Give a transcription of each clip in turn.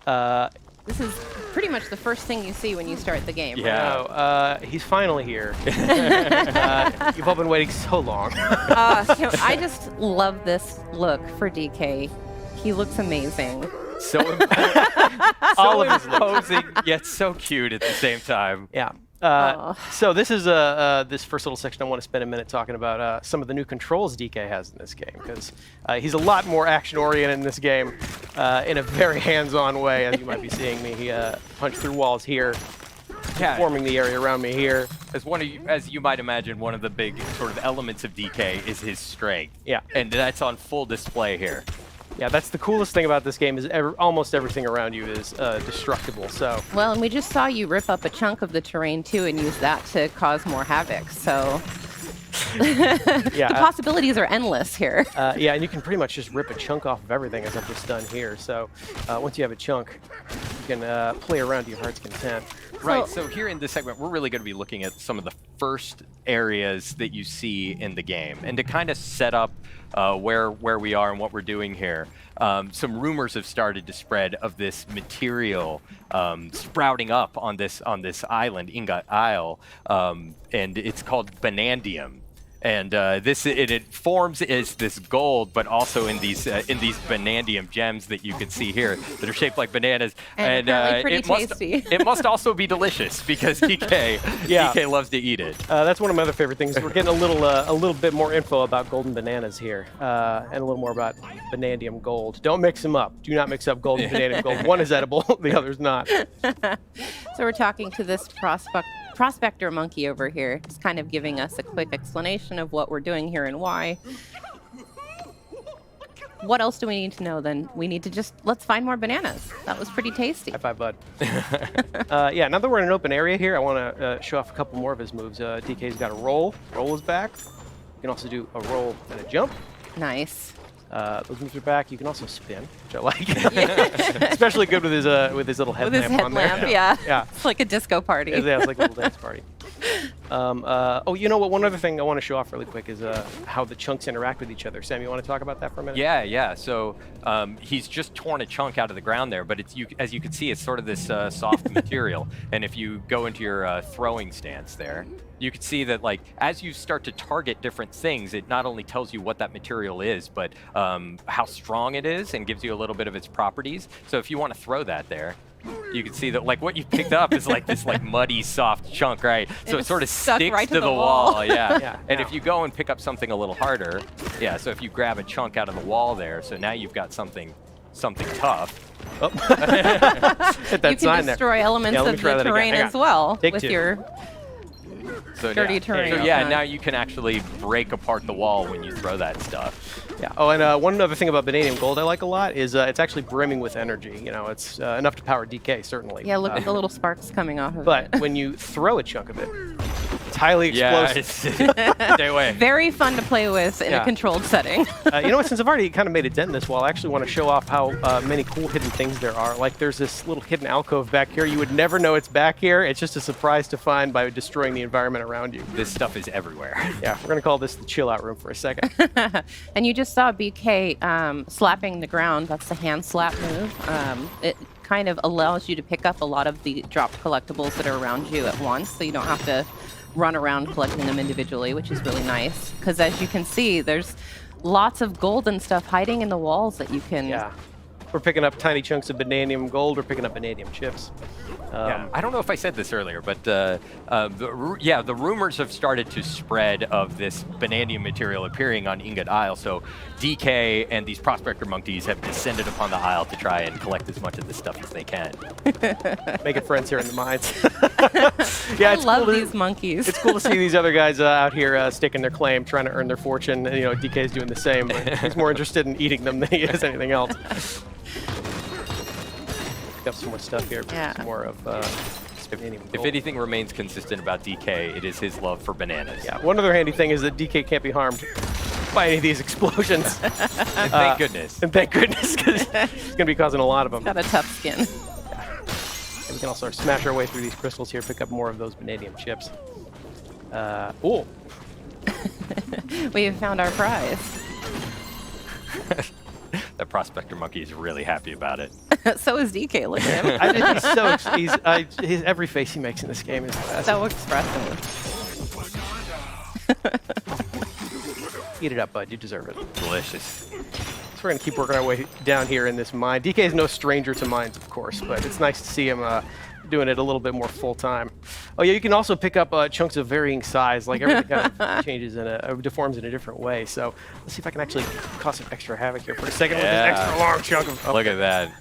This is pretty much the first thing you see when you start the game. Yeah. Right? He's finally here. You've all been waiting so long. I just love this look for DK. He looks amazing. So all of his imposing, yet so cute at the same time. Yeah. So this is this first little section. I want to spend a minute talking about some of the new controls DK has in this game, because he's a lot more action-oriented in this game in a very hands-on way, as you might be seeing me. He punched through walls here, forming the area around me here. As you might imagine, one of the big sort of elements of DK is his strength. Yeah. And that's on full display here. Yeah, that's the coolest thing about this game is almost everything around you is destructible. So. Well, and we just saw you rip up a chunk of the terrain too and use that to cause more havoc. So yeah, the possibilities are endless here. Yeah, and you can pretty much just rip a chunk off of everything, as I've just done here. So once you have a chunk, you can play around to your heart's content. Right, so here in this segment, we're really going to be looking at some of the first areas that you see in the game. And to kind of set up where we are and what we're doing here, some rumors have started to spread of this material sprouting up on this island, Ingot Isle, and it's called Banandium. And it forms as this gold, but also in these Banandium gems that you can see here that are shaped like bananas. And pretty tasty. It must also be delicious because DK loves to eat it. That's one of my other favorite things. We're getting a little bit more info about golden bananas here, and a little more about Banandium gold. Don't mix them up. Do not mix up gold and Banandium gold. One is edible, the other's not. So we're talking to this prospector monkey over here, just kind of giving us a quick explanation of what we're doing here and why. What else do we need to know then? We need to let's find more bananas. That was pretty tasty. High five, bud. Yeah, now that we're in an open area here, I want to show off a couple more of his moves. DK's got a roll. Roll is back. You can also do a roll and a jump. Nice. Those moves are back. You can also spin, which I like. Especially good with his little headlamp on there. Yeah. It's like a disco party. Yeah, it's like a little dance party. Oh, you know what? One other thing I want to show off really quick is how the chunks interact with each other. Sam, you want to talk about that for a minute? Yeah. So he's just torn a chunk out of the ground there, but as you can see, it's sort of this soft material. And if you go into your throwing stance there, you can see that as you start to target different things, it not only tells you what that material is, but how strong it is and gives you a little bit of its properties. So if you want to throw that there, you can see that what you picked up is this muddy, soft chunk, right? So it sort of sticks right to the wall. Yeah. And yeah. if you go and pick up something a little harder, so if you grab a chunk out of the wall there, so now you've got something tough. Oh. Hit that you sign can destroy there. elements of the terrain as well with your dirty terrain. So now you can actually break apart the wall when you throw that stuff. Yeah. Oh, and one other thing about Banandium Gold I like a lot is it's actually brimming with energy. You know, it's enough to power DK, certainly. Yeah, look at the little sparks coming off of it. But when you throw a chunk of it, it's highly explosive. Stay away. Very fun to play with in a controlled setting. You know what? Since I've already kind of made a dent in this wall, I actually want to show off how many cool hidden things there are. Like there's this little hidden alcove back here. You would never know it's back here. It's just a surprise to find by destroying the environment around you. This stuff is everywhere. Yeah, we're going to call this the chill out room for a second. And you just saw BK slapping the ground. That's the hand slap move. It kind of allows you to pick up a lot of the dropped collectibles that are around you at once, so you don't have to run around collecting them individually, which is really nice. Because as you can see, there's lots of golden stuff hiding in the walls that you can... Yeah. We're picking up tiny chunks of Banandium gold. We're picking up Banandium chips. I don't know if I said this earlier, but the rumors have started to spread of this Banandium material appearing on Ingot Isle. So DK and these prospector monkeys have descended upon the isle to try and collect as much of this stuff as they can. Making friends here in the mines. I love these monkeys. It's cool to see these other guys out here staking their claim, trying to earn their fortune. And, DK's doing the same. But he's more interested in eating them than he is anything else. Got some more stuff here. Some more of if anything remains consistent about DK, it is his love for bananas. Yeah. One other handy thing is that DK can't be harmed by any of these explosions. And thank goodness. And thank goodness, because he's going to be causing a lot of them. Got a tough skin. Yeah. And we can also smash our way through these crystals here, pick up more of those Banandium chips. Oh. We have found our prize. That prospector monkey is really happy about it. So is DK. Look at him. I think his every face he makes in this game is the best. So expressive. Eat it up, bud. You deserve it. Delicious. So we're going to keep working our way down here in this mine. DK is no stranger to mines, of course, but it's nice to see him doing it a little bit more full time. Oh yeah, you can also pick up chunks of varying size. Like everything kind of changes deforms in a different way. So let's see if I can actually cause some extra havoc here for a second with this extra long chunk of. Look at that.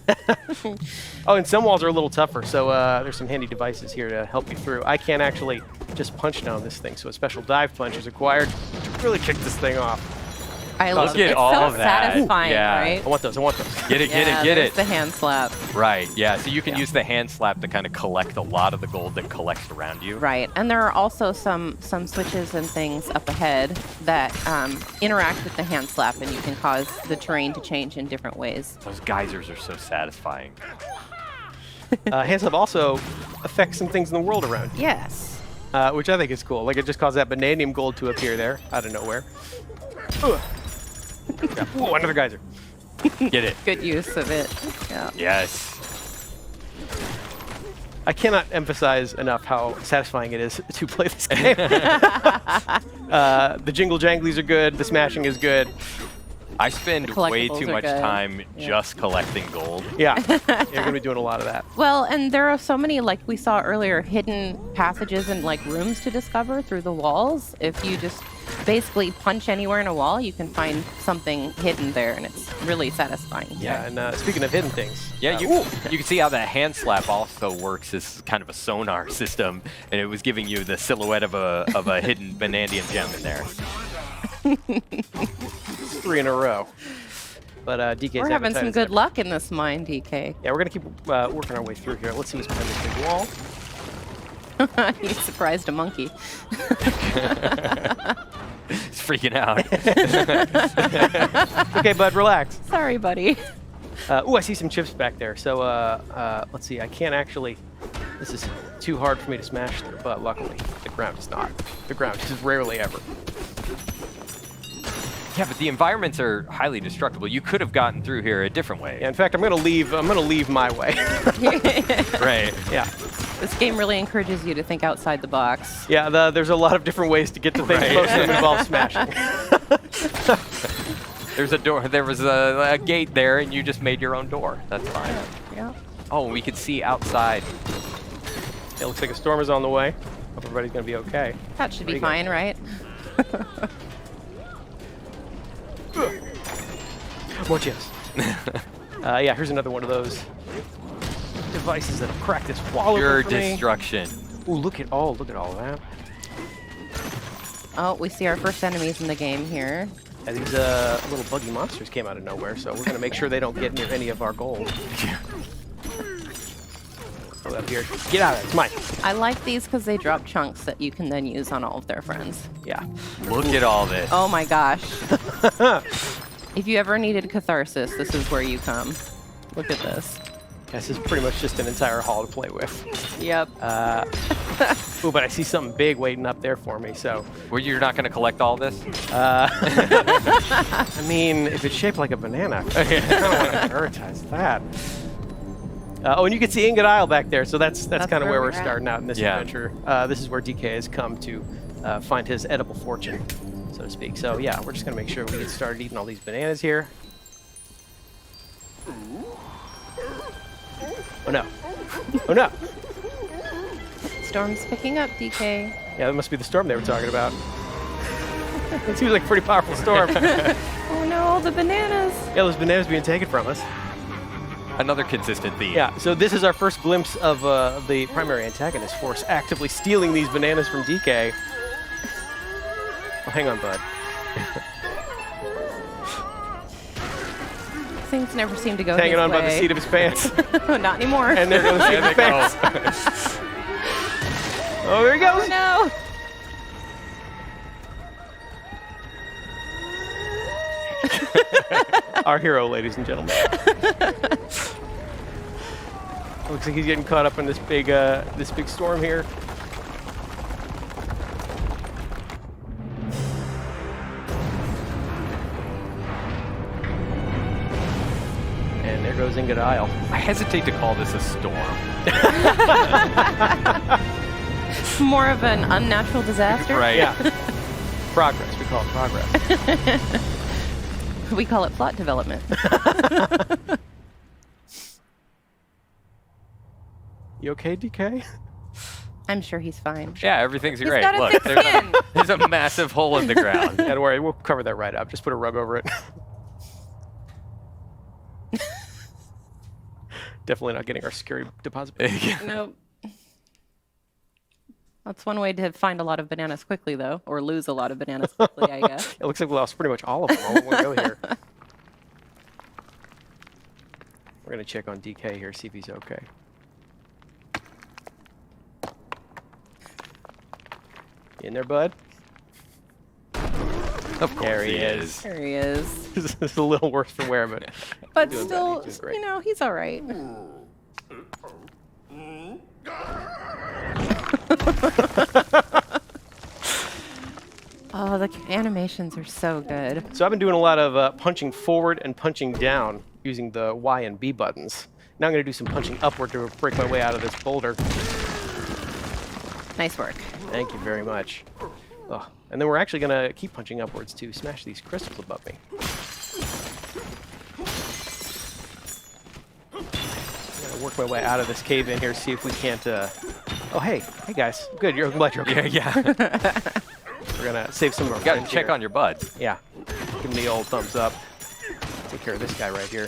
Oh, and some walls are a little tougher, so there's some handy devices here to help you through. I can't actually just punch down this thing, so a special dive punch is required to really kick this thing off. I love it. It's all so of that. satisfying, Yeah. right? I want those. Get it, get there's it. the hand slap. Right, yeah. So you can use the hand slap to kind of collect a lot of the gold that collects around you. Right, and there are also some switches and things up ahead that interact with the hand slap, and you can cause the terrain to change in different ways. Those geysers are so satisfying. Hand slap also affects some things in the world around you. Yes. Which I think is cool. Like, it just caused that bananium gold to appear there out of nowhere. Oh, another geyser. Get it. Good use of it. Yeah. Yes. I cannot emphasize enough how satisfying it is to play this game. The jingle janglies are good. The smashing is good. I spend The way collectibles too are much good. time just collecting gold. Yeah, you're going to be doing a lot of that. Well, and there are so many, like we saw earlier, hidden passages and like rooms to discover through the walls. If you just basically punch anywhere in a wall, you can find something hidden there, and it's really satisfying. Yeah, and speaking of hidden things. Yeah, you can see how that hand slap also works as kind of a sonar system, and it was giving you the silhouette of a hidden vanadium gem in there. 3 in a row. But DK's We're having some appetite good is luck in this mine, DK. Yeah, we're going to keep working our way through here. Let's see what's behind this big wall. He surprised a monkey. It's freaking out. Okay, bud, relax. Sorry, buddy. I see some chips back there. So let's see. I can't actually. This is too hard for me to smash through, but luckily the ground is not. The ground is rarely ever. Yeah, but the environments are highly destructible. You could have gotten through here a different way. Yeah, in fact, I'm gonna leave my way. Right. Yeah. This game really encourages you to think outside the box. Yeah. There's a lot of different ways to get to things. Right. Most of them involve smashing. There's a door. There was a gate there, and you just made your own door. That's fine. Yeah. Oh, we could see outside. It looks like a storm is on the way. Hope everybody's gonna be okay. That should There be you go. fine, right? More chips. Yeah, here's another one of those devices that'll crack this wall Pure open for me. destruction. Ooh, look at all of that. Oh, we see our first enemies in the game here. Yeah, these little buggy monsters came out of nowhere, so we're gonna make sure they don't get near any of our gold. Go up here. Get out of there. It's mine. I like these because they drop chunks that you can then use on all of their friends. Yeah. Look at all this. Oh my gosh. If you ever needed catharsis, this is where you come. Look at this. This is pretty much just an entire hall to play with. Yep. Ooh, but I see something big waiting up there for me, so. Well, you're not going to collect all this? I mean, if it's shaped like a banana, I kind of want to prioritize that. Oh, and you can see Ingot Isle back there, so that's kind of where we're at. starting out in this Yeah. adventure. This is where DK has come to find his edible fortune, so to speak. So yeah, we're just gonna make sure we get started eating all these bananas here. Oh no! Oh no! Storm's picking up, DK. Yeah, that must be the storm they were talking about. It seems like a pretty powerful storm. Yeah, Oh no, the bananas. those bananas being taken from us. Another consistent theme. Yeah, so this is our first glimpse of the primary antagonist force actively stealing these bananas from DK. Oh, hang on, bud. Things never seem to go Hanging his on by the way. seat of his pants. Not anymore. And there goes the seat of his There they pants. Oh, there he goes. Oh no. Our hero, ladies and gentlemen. Looks like he's getting caught up in this big storm here. And there goes Ingot Isle. I hesitate to call this a storm. More of an unnatural disaster. Right. Yeah. Progress. We call it progress. We call it plot development. You okay, DK? I'm sure he's fine. Yeah, everything's He's great. got a Look, thick skin. there's a massive hole in the ground. Yeah, don't worry. We'll cover that right up. Just put a rug over it. Definitely not getting our scary deposit. Nope. That's one way to find a lot of bananas quickly, though, or lose a lot of bananas quickly, I guess. It looks like we lost pretty much all of them all in one go here. We're going to check on DK here, see if he's okay. You in there, bud? Of course There he is. There he is. This is a little worse for wear, but But doing still, better. He's doing great. you know, he's all right. Oh, the animations are so good. So I've been doing a lot of punching forward and punching down using the Y and B buttons. Now I'm going to do some punching upward to break my way out of this boulder. Nice work. Thank you very much. Oh, and then we're actually going to keep punching upwards to smash these crystals above me. I'm going to work my way out of this cave in here, see if we can't... Oh, hey guys. Good, I'm glad you're okay. Yeah. We're going to save some of our Got to friends check here. on your bud. Yeah, give him the old thumbs up. Take care of this guy right here.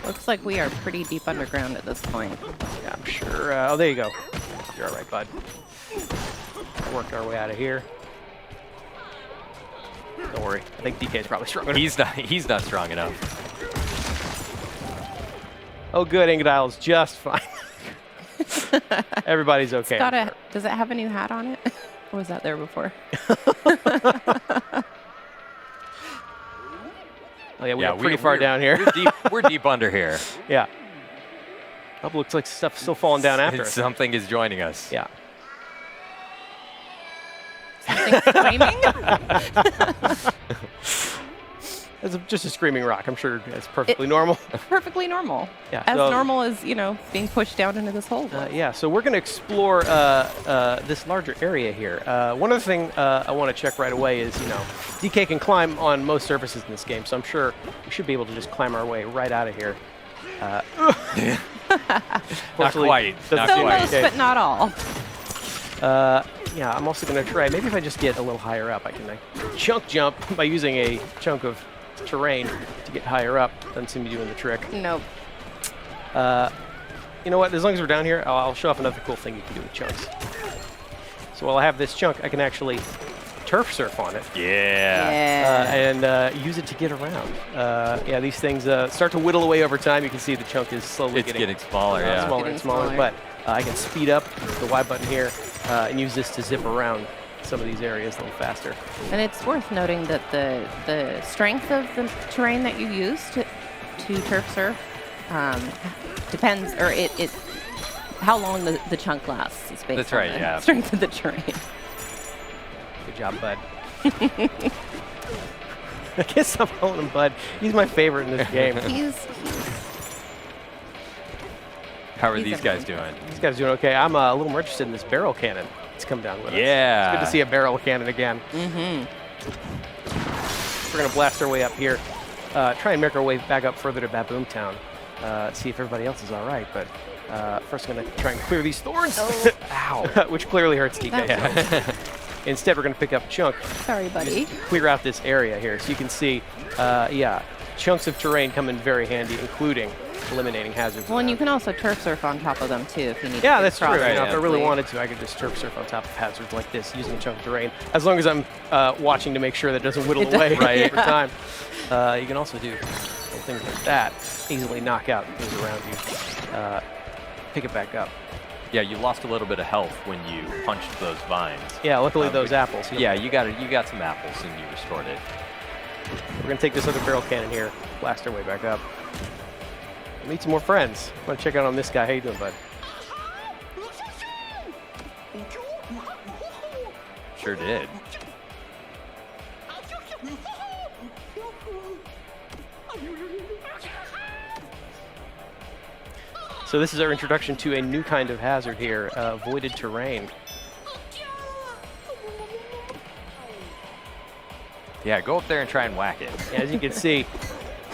Looks like we are pretty deep underground at this point. Yeah, I'm sure. Oh, there you go. You're all right, bud. Work our way out of here. Don't worry. I think DK's probably strong enough. He's not strong enough. Oh, good. Ingot Isle's just fine. Everybody's okay. Does it have a new hat on it? Or was that there before? Oh, yeah, we're pretty far down here. We're deep under here. Yeah. Oh, looks like stuff's still falling down after us. Something is joining us. Yeah. Something screaming? It's just a screaming rock. I'm sure it's perfectly normal. Perfectly normal. Yeah, As so- normal as, you know, being pushed down into this hole. Yeah, so we're going to explore this larger area here. One other thing I want to check right away is, you know, DK can climb on most surfaces in this game, so I'm sure we should be able to just climb our way right out of here. Not Fortunately, quite. doesn't Not So seem quite. most, okay. but not all. Yeah, I'm also going to try, maybe if I just get a little higher up, I can chunk jump by using a chunk of terrain to get higher up. Doesn't seem to be doing the trick. Nope. You know what, as long as we're down here, I'll show off another cool thing you can do with chunks. So while I have this chunk, I can actually turf surf on it. Yeah. And use it to get around. Yeah, these things start to whittle away over time. You can see the chunk is slowly It's getting smaller, yeah. smaller Getting and smaller. smaller. But I can speed up the Y button here and use this to zip around some of these areas a little faster. And it's worth noting that the strength of the terrain that you use to turf surf depends, or it how long the chunk lasts is based That's on right, the yeah. strength of the terrain. Good job, bud. I guess I'm calling him Bud. He's my favorite in this game. How are he's these guys amazing. doing? These guys doing okay. I'm a little more interested in this barrel cannon that's come down with us. Yeah. It's good to see a barrel cannon again. Mm-hmm. We're going to blast our way up here. Try and make our way back up further to Baboom Town. See if everybody else is all right. But first, I'm going to try and clear these thorns. Oh. Ow. Which clearly hurts DK. That's Instead, we're going to pick up a chunk. Sorry, buddy. Clear out this area here. So you can see, yeah, chunks of terrain come in very handy, including eliminating hazards. Well, and around. you can also turf surf on top of them too if you need. Yeah, to that's true. cross You know, if I really quickly. wanted to, I could just turf surf on top of hazards like this using a chunk of terrain, as long as I'm watching to make sure that it doesn't whittle It away does, right yeah. over time. You can also do little things like that, easily knock out things around you, pick it back up. Yeah, you lost a little bit of health when you punched those vines. Yeah, luckily those apples. Yeah, you got some apples and you restored it. We're going to take this other barrel cannon here, blast our way back up. Meet some more friends. Want to check out on this guy. How you doing, bud? Sure did. So this is our introduction to a new kind of hazard here, voided terrain. Yeah, go up there and try and whack it. As you can see,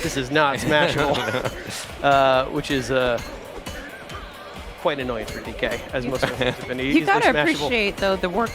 this is not smashable, which is quite annoying for DK, as most of them have been You easily gotta smashable. appreciate though the work